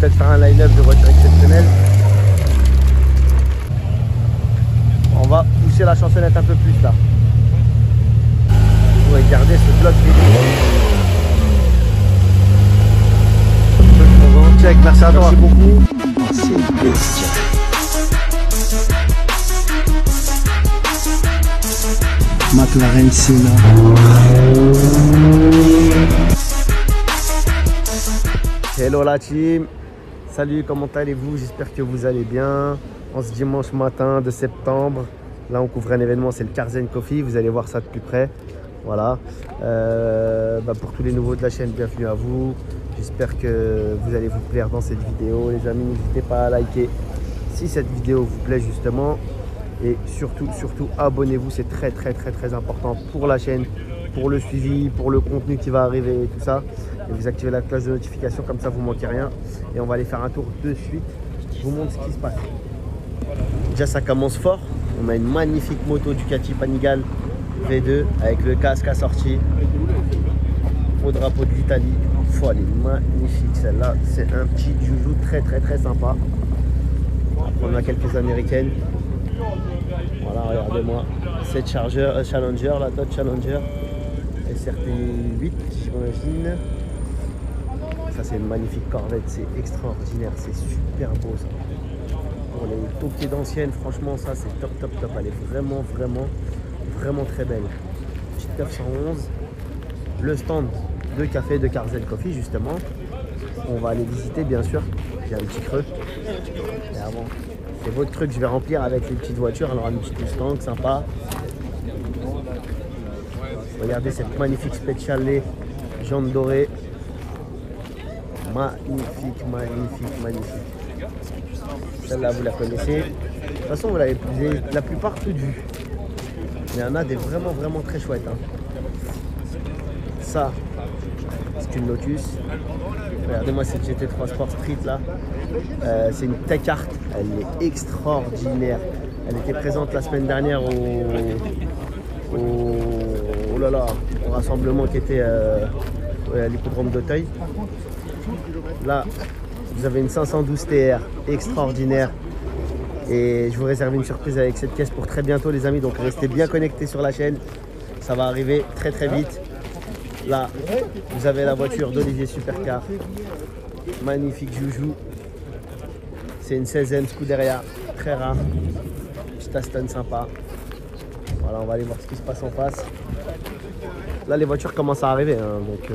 peut-être faire un line-up de voitures exceptionnelles. On va pousser la chansonnette un peu plus là. Regardez ce bloc vidéo. Check, merci à toi. Merci beaucoup. C'est bestial. McLaren Senna. Hello la team. Salut, comment allez-vous? J'espère que vous allez bien. En ce dimanche matin de septembre, là on couvre un événement, c'est le Carzen Coffee. Vous allez voir ça de plus près. Voilà. Pour tous les nouveaux de la chaîne, bienvenue à vous. J'espère que vous allez vous plaire dans cette vidéo. Les amis, n'hésitez pas à liker si cette vidéo vous plaît justement. Et surtout, abonnez-vous. C'est très important pour la chaîne, pour le suivi, pour le contenu qui va arriver et tout ça. Et vous activez la cloche de notification, comme ça vous ne manquez rien. Et on va aller faire un tour de suite. Je vous montre ce qui se passe. Déjà, ça commence fort. On a une magnifique moto Ducati Panigale V2 avec le casque assorti au drapeau de l'Italie. Elle est magnifique celle-là. C'est un petit joujou très sympa. Après, on a quelques américaines. Voilà, regardez-moi. Cette Challenger, la Dodge Challenger SRT8, j'imagine. Ça, c'est une magnifique Corvette. C'est extraordinaire. C'est super beau ça. Pour les toquets d'anciennes, franchement, ça c'est top. Elle est vraiment très belle. Petite 911. Le stand de café de Carzen Coffee, justement. On va aller visiter, bien sûr. Il y a un petit creux. Et avant, c'est votre creux que je vais remplir avec les petites voitures. Alors, une petite Mustang sympa. Regardez cette magnifique Speciale jaune dorée. Magnifique. Celle-là, vous la connaissez. De toute façon, vous l'avez la plupart toutes vues. Mais il y en a des vraiment très chouettes. Hein. Ça, c'est une Lotus. Regardez-moi cette GT3 Sport Street là. C'est une Tech Art. Elle est extraordinaire. Elle était présente la semaine dernière au rassemblement qui était à l'hippodrome d'Auteuil. Là, vous avez une 512 TR extraordinaire. Et je vous réserve une surprise avec cette caisse pour très bientôt les amis. Donc restez bien connectés sur la chaîne. Ça va arriver très vite. Là, vous avez la voiture d'Olivier Supercar. Magnifique joujou. C'est une 16e Scuderia, très rare. Petite Aston sympa. Voilà, on va aller voir ce qui se passe en face. Là, les voitures commencent à arriver. Hein, donc,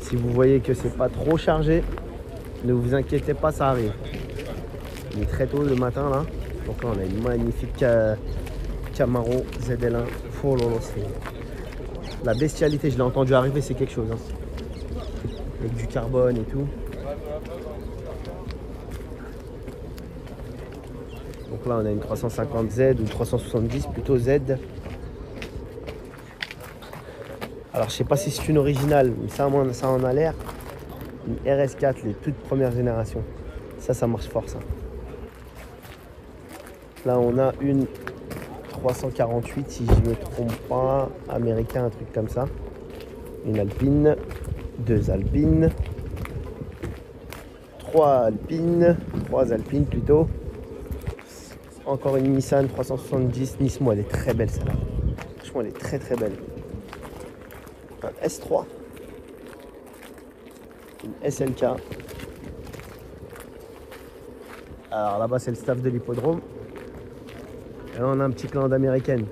si vous voyez que c'est pas trop chargé, ne vous inquiétez pas, ça arrive. Il est très tôt le matin là. Donc là, on a une magnifique Camaro ZL1 full holo string. La bestialité, je l'ai entendu arriver, c'est quelque chose. Hein. Avec du carbone et tout. Donc là, on a une 350Z ou 370, plutôt Z. Alors, je sais pas si c'est une originale, mais ça en a l'air. Une RS4, les toutes premières générations. Ça marche fort, ça. Là, on a une 348, si je ne me trompe pas, américain, un truc comme ça. Une Alpine, deux Alpines, trois Alpines plutôt. Encore une Nissan 370 Nismo, elle est très belle celle-là. Franchement, elle est très belle. Un S3, une SLK. Alors là-bas, c'est le staff de l'hippodrome. Et là, on a un petit clan d'américaines.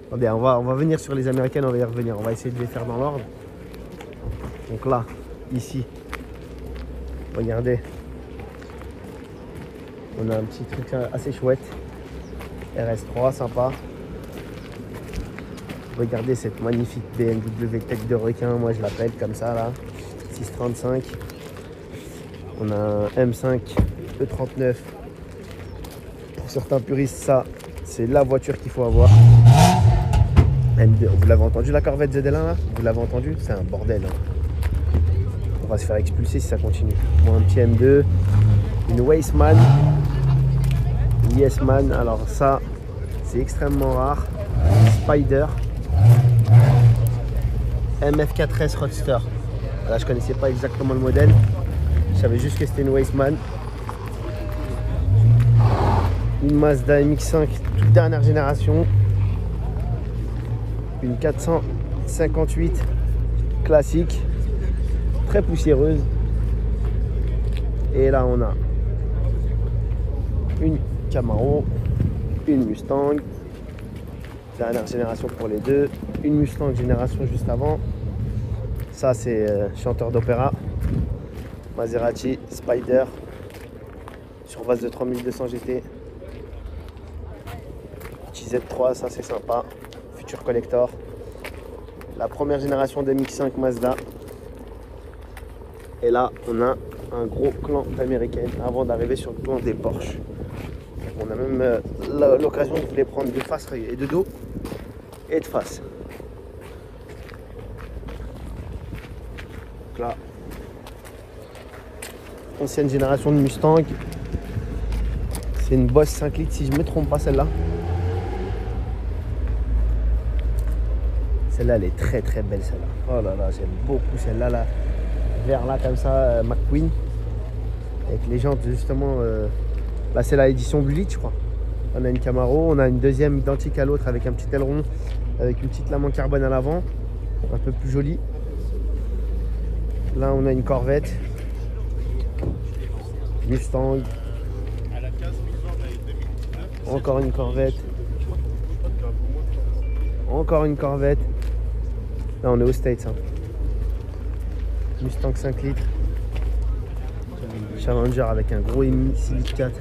Attendez, on va venir sur les américaines, on va y revenir. On va essayer de les faire dans l'ordre. Donc là, ici, regardez. On a un petit truc assez chouette. RS3, sympa. Regardez cette magnifique BMW tête de requin, moi je l'appelle comme ça là. 635. On a un M5 E39. Pour certains puristes, ça, c'est la voiture qu'il faut avoir. M2. Vous l'avez entendu la Corvette ZL1 là? Vous l'avez entendu? C'est un bordel. Hein. On va se faire expulser si ça continue. Bon, un petit M2. Une Wasteman. Une Yesman. Alors ça, c'est extrêmement rare. Spider. MF4S Roadster. Là, je connaissais pas exactement le modèle. Je savais juste que c'était une Wasteman. Une Mazda MX-5 toute dernière génération. Une 458 classique. Très poussiéreuse. Et là on a une Camaro, une Mustang. Dernière génération pour les deux. Une Mustang génération juste avant. Ça c'est chanteur d'opéra. Maserati Spider. Sur base de 3200 GT. Petit Z3, ça c'est sympa. Future Collector. La première génération de MX-5 Mazda. Et là on a un gros clan d'américaines avant d'arriver sur le clan des Porsche. On a même l'occasion de vous les prendre de face et de dos et de face. Donc là, ancienne génération de Mustang. C'est une Boss 5 litres si je ne me trompe pas celle-là. Celle-là elle est très très belle celle-là. Oh là là, j'aime beaucoup celle-là là. Vert là comme ça, McQueen. Avec les jantes justement. Là c'est la édition Bullitt je crois. On a une Camaro, on a une deuxième identique à l'autre avec un petit aileron, avec une petite lame en carbone à l'avant, un peu plus jolie. Là on a une Corvette, Mustang, encore une Corvette, encore une Corvette. Là on est aux States. Hein. Mustang 5 litres, Challenger avec un gros EMI 6 litres 4.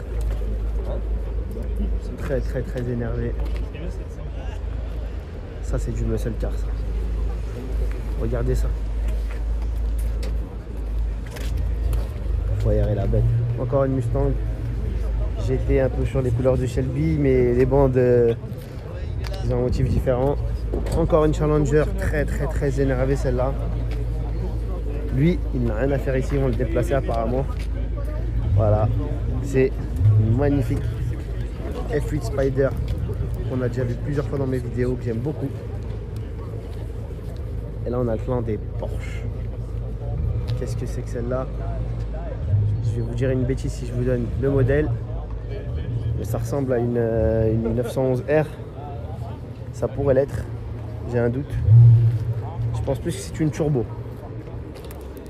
Très très très énervé. Ça c'est du muscle car ça. Regardez ça. Foyer et la bête. Encore une Mustang. J'étais un peu sur les couleurs de Shelby mais les bandes ils ont un motif différent. Encore une Challenger très très très énervé celle-là. Lui il n'a rien à faire ici, on va le déplacer apparemment. Voilà. C'est une magnifique F8 Spider qu'on a déjà vu plusieurs fois dans mes vidéos, que j'aime beaucoup. Et là on a le clan des Porsche. Qu'est-ce que c'est que celle-là? Je vais vous dire une bêtise si je vous donne le modèle, mais ça ressemble à une 911R. Ça pourrait l'être, j'ai un doute. Je pense plus que c'est une turbo.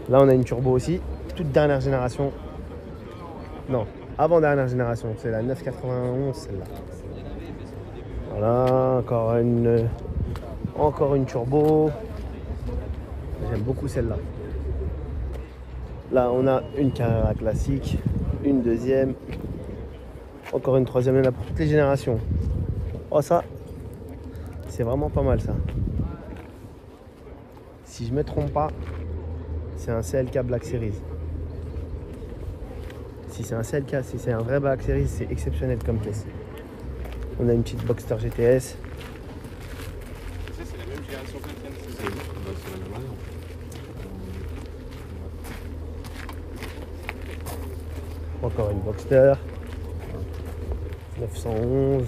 Là on a une turbo aussi, toute dernière génération. Non, avant dernière génération, c'est la 991 celle-là. Voilà, encore une turbo. J'aime beaucoup celle-là. Là on a une Carrera classique, une deuxième, encore une troisième, il y en a pour toutes les générations. Oh ça, c'est vraiment pas mal ça. Si je me trompe pas, c'est un CLK Black Series. Si c'est un CLK, si c'est un vrai Black Series, c'est exceptionnel comme pièce. On a une petite Boxster GTS. C'est la même génération que la tienne, c'est la même année. Encore une Boxster. 911.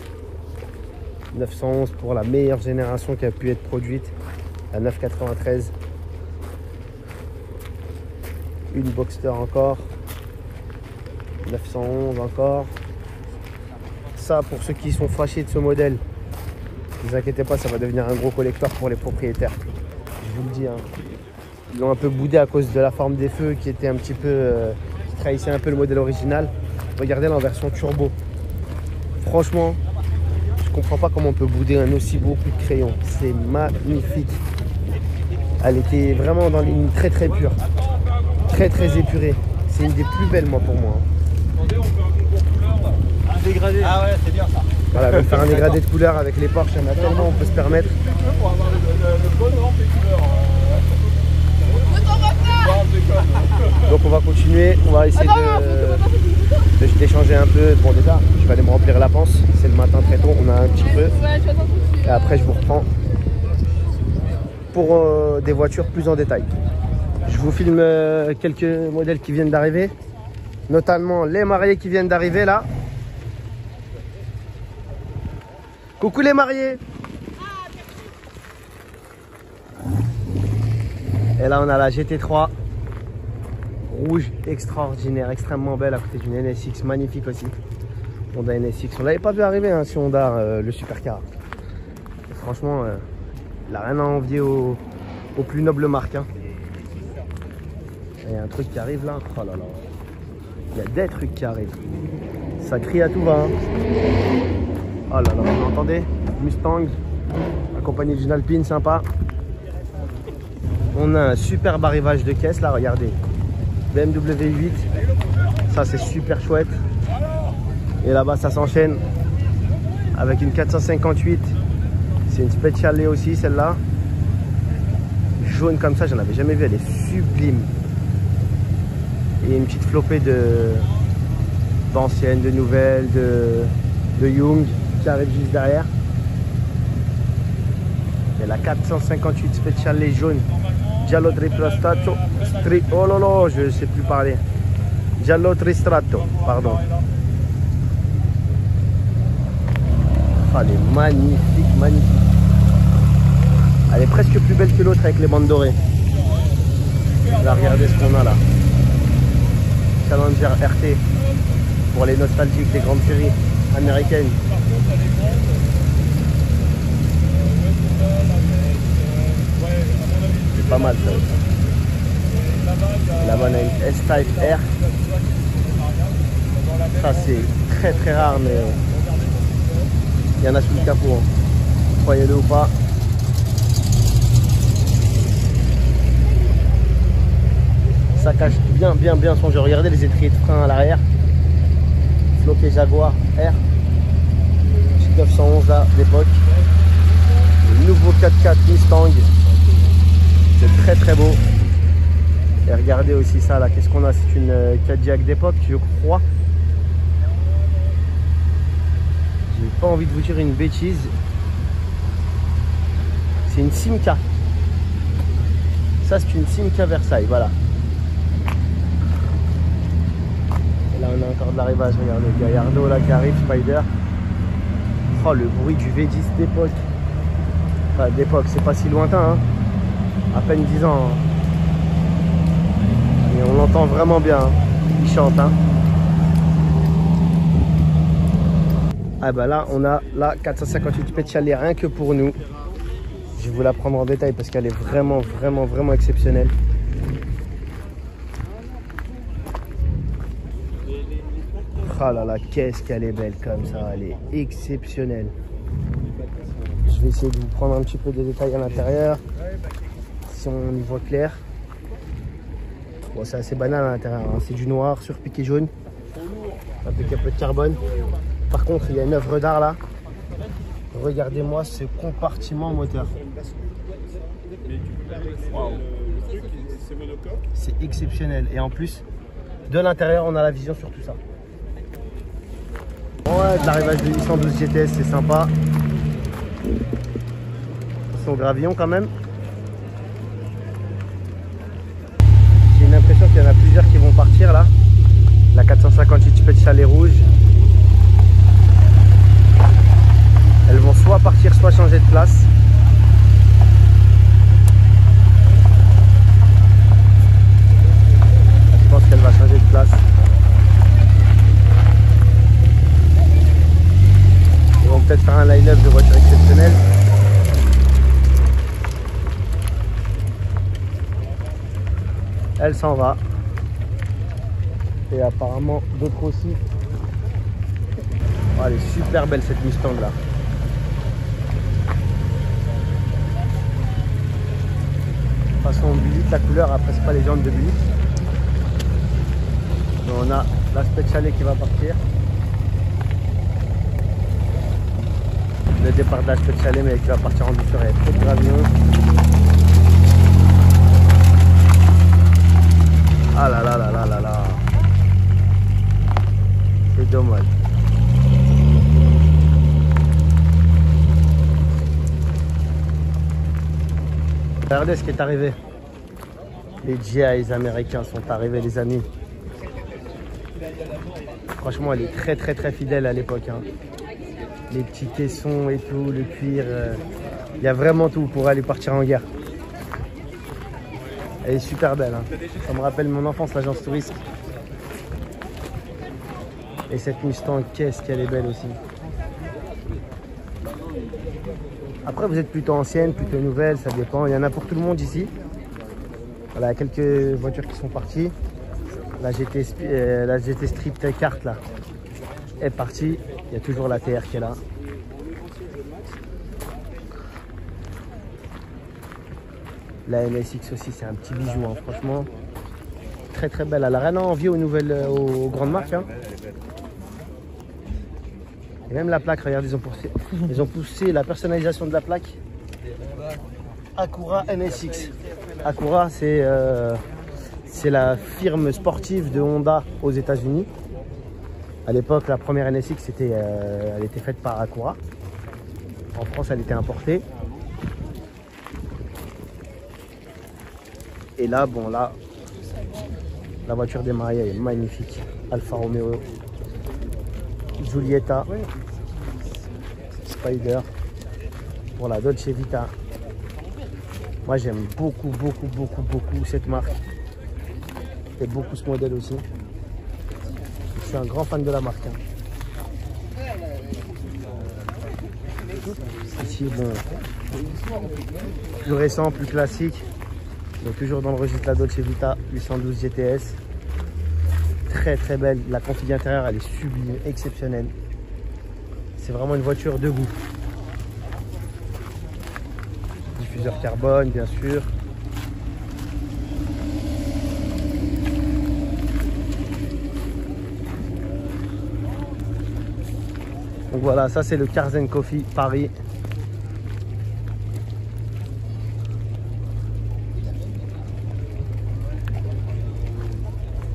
911 pour la meilleure génération qui a pu être produite. La 993. Une Boxster encore. 911 encore. Ça pour ceux qui sont fâchés de ce modèle, ne vous inquiétez pas, ça va devenir un gros collector pour les propriétaires. Je vous le dis, hein. Ils l'ont un peu boudé à cause de la forme des feux qui était un petit peu qui trahissait un peu le modèle original. Regardez là en version turbo. Franchement, je comprends pas comment on peut bouder un aussi beau coup de crayon. C'est magnifique. Elle était vraiment dans une très très pure, très très épurée. C'est une des plus belles moi pour moi. Dégradé. Ah ouais, c'est bien ça. Voilà, même faire un dégradé de couleur avec les Porsche, il y en a tellement, on peut se permettre. Pour avoir le bon rang des couleurs. Donc on va continuer, on va essayer d'échanger un peu. Bon déjà, je vais aller me remplir la panse, c'est le matin très tôt, on a un petit peu. Et après je vous reprends pour des voitures plus en détail. Je vous filme quelques modèles qui viennent d'arriver, notamment les mariés qui viennent d'arriver là. Coucou les mariés. Et là on a la GT3. rouge extraordinaire, extrêmement belle à côté d'une NSX magnifique aussi. Honda NSX, on l'avait pas vu arriver hein, sur Honda, le supercar. Et franchement, il n'a rien à envier aux plus nobles marques. Hein. Il y a un truc qui arrive là, oh là là. Il y a des trucs qui arrivent. Ça crie à tout va. Hein. Oh là là, vous entendez? Mustang, accompagné d'une Alpine sympa. On a un superbe arrivage de caisse là, regardez. BMW 8, ça c'est super chouette. Et là-bas ça s'enchaîne avec une 458. C'est une Speciale aussi celle-là. Jaune comme ça, j'en avais jamais vu, elle est sublime. Et une petite flopée d'anciennes, de nouvelles, de Young qui arrive juste derrière. Et la 458 Speciale jaune. Giallo Tristrato. Oh là là, je ne sais plus parler. Giallo Tristrato, pardon. Ah, elle est magnifique, magnifique. Elle est presque plus belle que l'autre avec les bandes dorées. Là, regardez ce qu'on a là. Challenger RT pour les nostalgiques des grandes séries américaines. C'est pas mal ça. Là-bas on a une S-Type R. Ça c'est très très rare mais il y en a sous le capot. Hein. Croyez-le ou pas. Ça cache bien son jeu. Regardez les étriers de frein à l'arrière. Floqué Jaguar R. 911 là d'époque. Le nouveau 4x4 Mustang. C'est très très beau. Et regardez aussi ça là. Qu'est-ce qu'on a? C'est une Cadillac d'époque, je crois. J'ai pas envie de vous dire une bêtise. C'est une Simca. Ça c'est une Simca Versailles, voilà. Et là on a encore de l'arrivage, regardez, Gallardo là qui arrive, Spider. Oh le bruit du V10 d'époque. Enfin d'époque, c'est pas si lointain, hein. À peine 10 ans. Hein. Et on l'entend vraiment bien, hein. Il chante, hein. Ah bah là on a la 458 Speciale rien que pour nous. Je vais vous la prendre en détail parce qu'elle est vraiment exceptionnelle. Ah là là, qu'est-ce qu'elle est belle comme ça, elle est exceptionnelle. Je vais essayer de vous prendre un petit peu de détails à l'intérieur, si on y voit clair. Bon, c'est assez banal à l'intérieur, hein. C'est du noir surpiqué jaune, avec un peu de carbone. Par contre, il y a une œuvre d'art là. Regardez-moi ce compartiment moteur. Wow. C'est exceptionnel. Et en plus, de l'intérieur, on a la vision sur tout ça. Ouais, de l'arrivage de 812 GTS, c'est sympa. Ils sont gravillons quand même. J'ai une impression qu'il y en a plusieurs qui vont partir là. La 458 Speciale rouge. Elles vont soit partir, soit changer de place. Je pense qu'elle va changer de place. Ils vont peut-être faire un line-up de voitures exceptionnelles. Elle s'en va. Et apparemment d'autres aussi. Oh, elle est super belle cette Mustang là. De toute façon Bullitt, la couleur, après c'est pas les jantes de Bullitt. On a la Speciale qui va partir. Le départ de la Speciale mais qui va partir en douceur, il y a trop de gravillons. Ah là là là là là là. C'est dommage. Regardez ce qui est arrivé. Les GIs américains sont arrivés les amis. Franchement elle est très fidèle à l'époque. Hein. Les petits caissons et tout, le cuir. Il y a vraiment tout pour aller partir en guerre. Elle est super belle. Hein. Ça me rappelle mon enfance, l'agence touriste. Et cette Mustang, qu'est-ce qu'elle est belle aussi. Après, vous êtes plutôt ancienne, plutôt nouvelle, ça dépend. Il y en a pour tout le monde ici. Voilà, il y a quelques voitures qui sont parties. La GT Street Kart là est partie. Il y a toujours la TR qui est là. La NSX aussi, c'est un petit bijou, hein, franchement. Très très belle. Elle n'a rien à envier aux grandes marques. Hein. Et même la plaque, regardez, ils ont poussé la personnalisation de la plaque. Acura NSX. Acura, c'est la firme sportive de Honda aux États-Unis. À l'époque, la première NSX, elle était faite par Acura. En France, elle était importée. Et là, bon, là, la voiture des mariés est magnifique. Alfa Romeo, Giulietta, Spider pour la Dolce Vita. Moi, j'aime beaucoup cette marque et beaucoup ce modèle aussi. Je suis un grand fan de la marque. Hein. Ici, bon, plus récent, plus classique. Donc toujours dans le registre la Dolce Vita 812 GTS. Très très belle. La config intérieure, elle est sublime, exceptionnelle. C'est vraiment une voiture de goût. Diffuseur carbone, bien sûr. Donc voilà, ça c'est le Cars & Coffee Paris.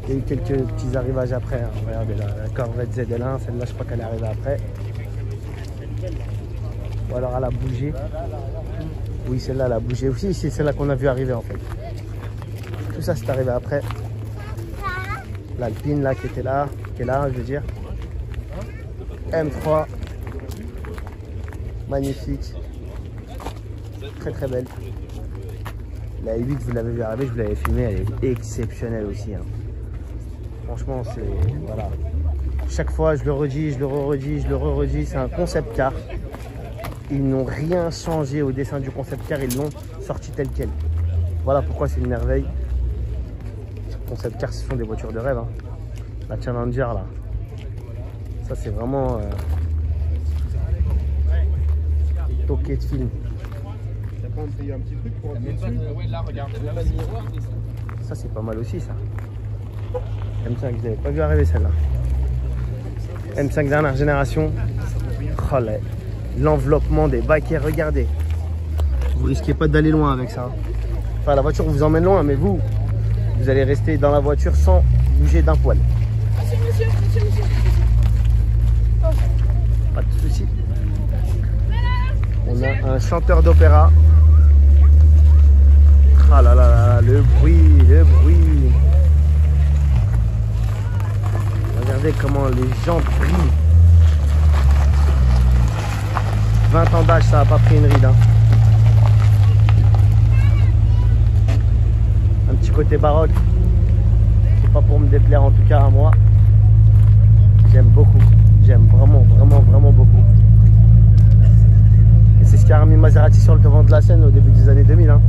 Il y a eu quelques petits arrivages après. Hein. Regardez la Corvette ZL1, celle-là je crois qu'elle est arrivée après. Ou alors elle a bougé. Oui, celle-là elle a bougé aussi. C'est celle-là qu'on a vu arriver en fait. Tout ça c'est arrivé après. L'Alpine là qui est là, je veux dire. M3. Magnifique. Très très belle. La 8 vous l'avez vu arriver, je vous l'avais filmé, elle est exceptionnelle aussi. Hein. Franchement, c'est... Voilà. Chaque fois, je le redis, je le re-redis, c'est un concept car. Ils n'ont rien changé au dessin du concept car, ils l'ont sorti tel quel. Voilà pourquoi c'est une merveille. Concept car, ce sont des voitures de rêve. Hein. La Challenger, là. Ça, c'est vraiment... toqué de film. Un petit truc pour dessus. Ça, c'est pas mal aussi, ça. M5, vous n'avez pas vu arriver celle-là. M5 dernière génération. Oh, l'enveloppement des baquets, regardez. Vous risquez pas d'aller loin avec ça. Enfin, la voiture vous emmène loin, mais vous allez rester dans la voiture sans bouger d'un poil. Monsieur. Pas de souci. On a un chanteur d'opéra. Ah là là là, le bruit. Regardez comment les gens brillent. 20 ans d'âge, ça n'a pas pris une ride. Hein. Un petit côté baroque. C'est pas pour me déplaire en tout cas à moi. J'aime beaucoup. J'aime vraiment beaucoup. Et c'est ce qui a remis Maserati sur le devant de la scène au début des années 2000. Hein.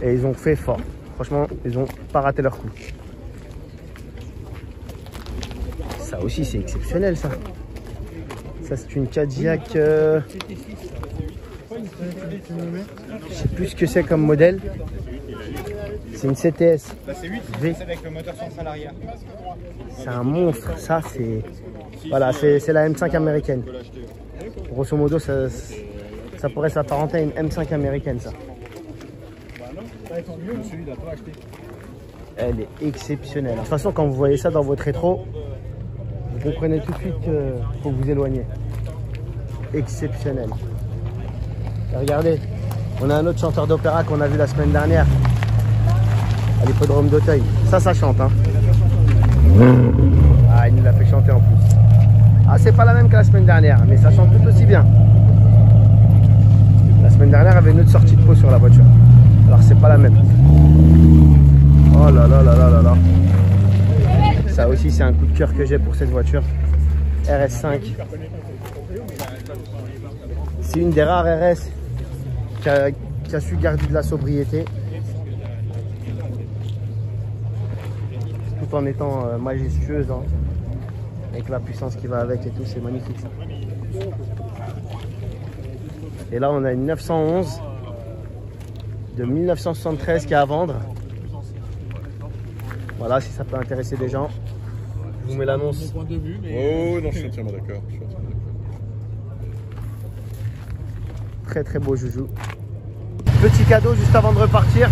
Et ils ont fait fort. Franchement, ils n'ont pas raté leur coup. Ça aussi, c'est exceptionnel, ça. Ça, c'est une Cadillac. Je sais plus ce que c'est comme modèle. C'est une CTS. C'est 8, c'est avec le moteur central arrière. C'est un monstre. Ça, c'est... Voilà, c'est la M5 américaine. Grosso modo, ça pourrait s'apparenter à une M5 américaine, ça. Elle est exceptionnelle. De toute façon, quand vous voyez ça dans votre rétro, vous comprenez tout de suite qu'il faut vous éloigner. Exceptionnel. Et regardez, on a un autre chanteur d'opéra qu'on a vu la semaine dernière à l'hippodrome d'Auteuil. Ça chante. Hein. Ah, il nous l'a fait chanter en plus. Ah, c'est pas la même que la semaine dernière, mais ça chante tout aussi bien. La semaine dernière, il y avait une autre sortie de peau sur la voiture. Alors c'est pas la même. Oh là là là là là là. Ça aussi c'est un coup de cœur que j'ai pour cette voiture. RS5. C'est une des rares RS qui a su garder de la sobriété. Tout en étant majestueuse. Hein. Avec la puissance qui va avec et tout, c'est magnifique ça. Et là on a une 911 de 1973 qui est à vendre. Voilà, si ça peut intéresser des gens. Je vous mets l'annonce. Oh non, je suis entièrement d'accord. Très très beau joujou. Petit cadeau juste avant de repartir.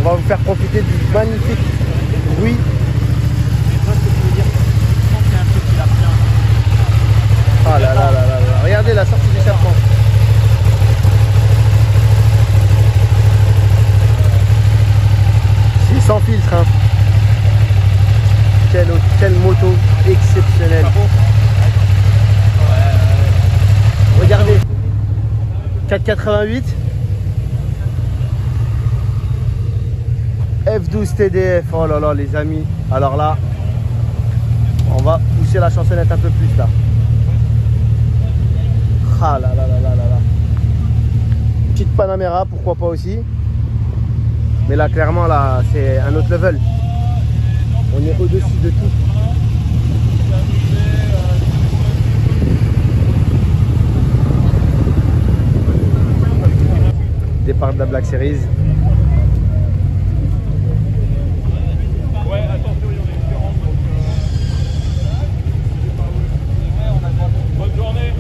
On va vous faire profiter du magnifique bruit. Ah là là là là là. Regardez la sortie du serpent. C'est sans filtre hein. Quelle moto exceptionnelle. Regardez. 488. F12 TDF. Oh là là les amis. Alors là, on va pousser la chansonnette un peu plus là. Ah là là là là là là. Petite Panamera, pourquoi pas aussi. Mais là clairement là c'est un autre level. On est au-dessus de tout. Départ de la Black Series. Ouais, attention, il y en a différentes. Bonne journée.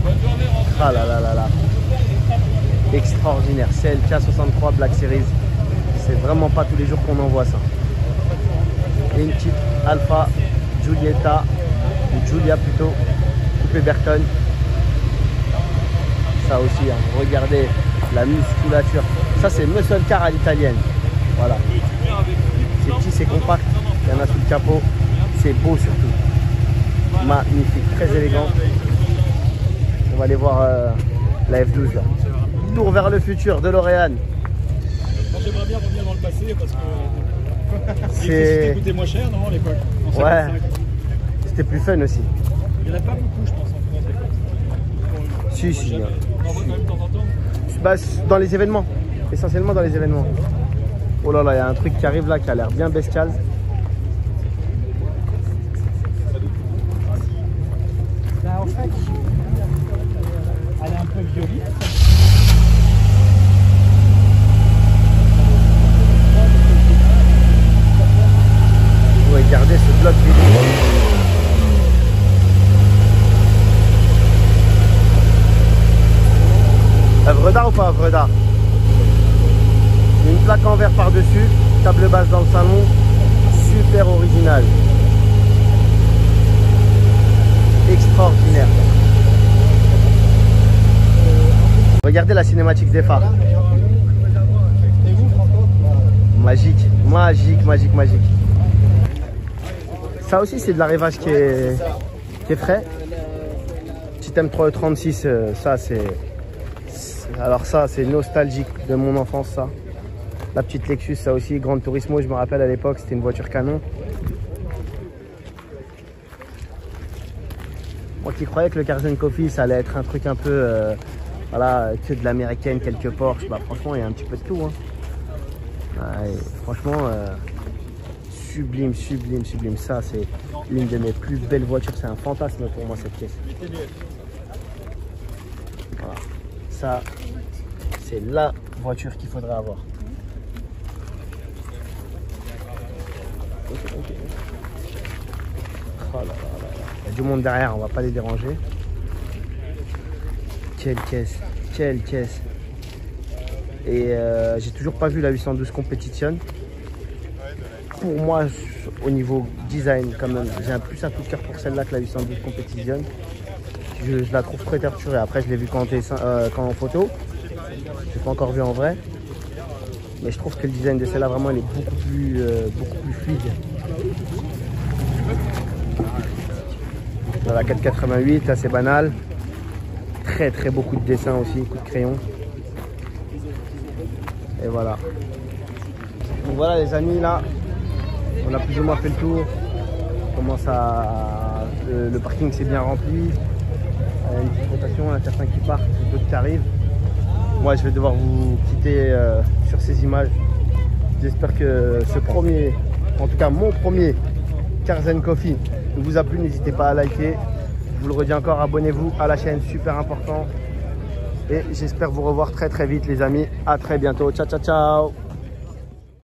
Bonne journée. Ah là là là là. Extraordinaire. CLK 63 Black Series. C'est vraiment pas tous les jours qu'on en voit ça. Et une petite Alpha Giulietta, ou Giulia plutôt, coupé Berton. Ça aussi, hein. Regardez la musculature. Ça c'est muscle car à l'italienne. Voilà. C'est petit, c'est compact. Il y en a sous le capot. C'est beau surtout. Magnifique, très élégant. On va aller voir la F12 là. Tour vers le futur de L'Oréal. J'aimerais bien revenir dans le passé parce que c'est coûtait moins cher non à l'époque. Ouais. C'était plus fun aussi. Il n'y en a pas beaucoup je pense en France. Si si. On en voit quand même de temps en temps. Bah, dans les événements. Essentiellement dans les événements. Oh là là, il y a un truc qui arrive là qui a l'air bien bestial. Bah, en fait, elle est un peu violette. Regardez ce bloc vidéo. Œuvre d'art ou pas œuvre d'art? Une plaque en verre par-dessus, table basse dans le salon, super original. Extraordinaire. Regardez la cinématique des phares. Magique, magique, magique, magique. Ça aussi c'est de l'arrivage qui est frais. Petit M3E36, ça c'est... Alors ça c'est nostalgique de mon enfance ça. La petite Lexus ça aussi, Gran Turismo, je me rappelle à l'époque c'était une voiture canon. Moi qui croyais que le Carzen Coffee ça allait être un truc un peu voilà, que de l'américaine, quelques Porsche, bah franchement il y a un petit peu de tout hein. Ouais, franchement sublime, sublime, sublime. Ça c'est l'une de mes plus belles voitures, c'est un fantasme pour moi cette pièce. Voilà. Ça c'est la voiture qu'il faudrait avoir. Okay. Oh là là là là. Il y a du monde derrière, on va pas les déranger. Quelle caisse, quelle caisse. Et j'ai toujours pas vu la 812 Competition. Pour moi, au niveau design, quand même, j'ai plus un coup de cœur pour celle-là que la 812 Competition. Je la trouve très torturée. Après, je l'ai vu quand en photo. Je l'ai pas encore vu en vrai. Mais je trouve que le design de celle-là, vraiment, elle est beaucoup plus fluide. Dans la 488, là, c'est banal. très beaucoup de dessins aussi, coup de crayon. Et voilà. Donc voilà les amis, là, on a plus ou moins fait le tour. Le parking s'est bien rempli. Il y a une petite rotation, il y en a certains qui partent, d'autres qui arrivent. Moi je vais devoir vous quitter sur ces images. J'espère que ce premier, en tout cas mon premier Karzen Coffee vous a plu. N'hésitez pas à liker. Je vous le redis encore, abonnez-vous à la chaîne, super important. Et j'espère vous revoir très vite les amis. À très bientôt. Ciao ciao ciao.